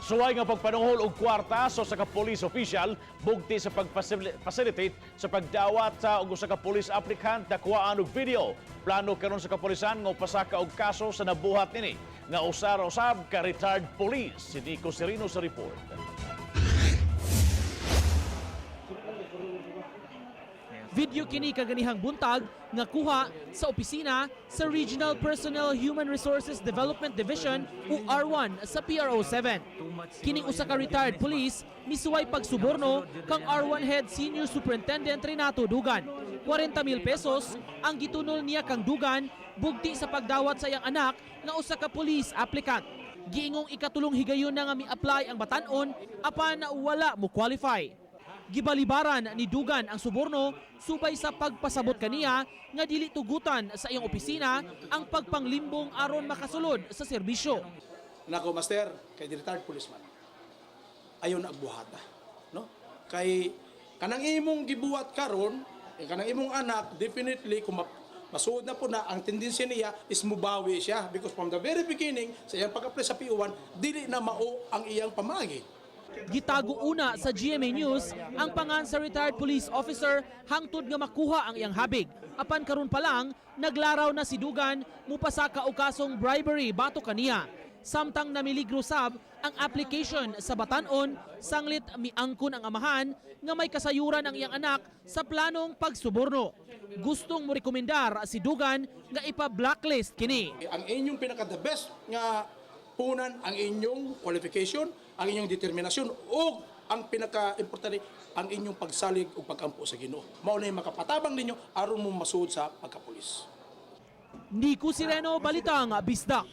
Suway nga pagpanuhol og kwarta sa usa ka police official bugti sa pag-facilitate sa pagdawat sa usa ka police applicant dakwaan og video. Plano karon sa kapulisan nga pasaka og kaso sa nabuhat nini nga usar-usab ka retired police. Si Nico Serino sa report. Video kini kaganihang buntag nga kuha sa opisina sa Regional Personnel Human Resources Development Division o R1 sa PRO 7. Kini usa ka retired police misuway pagsuborno kang R1 Head Senior Superintendent Renato Dugan. 40,000 pesos ang gitunol niya kang Dugan bugti sa pagdawat sa iyang anak nga usa ka police applicant. Giingong ikatulong higayon na nga mi-apply ang batan-on apan wala mo qualify. Gibalibaran ni Dugan ang suborno subay sa pagpasabot kaniya nga dili tugutan sa iyang opisina ang pagpanglimbong aron makasulod sa serbisyo. Nako master, kay retired policeman. Ayaw na agbuhata, no? Kay kanang imong gibuhat karon, kanang imong anak definitely kung masuod na po na ang tendency niya is mubawi siya because from the very beginning sa iyang pag-apply sa PO1 dili na mao ang iyang pamagi. Gitago una sa GMA News ang pangan sa retired police officer hangtod nga makuha ang iyang habig. Apan karon pa lang naglaraw na si Dugan mupasaka og kasong bribery bato kaniya. Samtang namiligro sab ang application sa batan-on sanglit miangkon ang amahan nga may kasayuran ang iyang anak sa planong pagsuborno. Gustong mo rekomendar si Dugan nga ipa-blacklist kini. Ang inyong pinaka-the best nga punan ang inyong qualification, ang inyong determinasyon o ang pinaka-importante ang inyong pagsalig o pag-ampo sa Ginoo. Mao na makapatabang ninyo aron mo masuod sa pagkapulis. Nico Serino, Balitang Bisdak.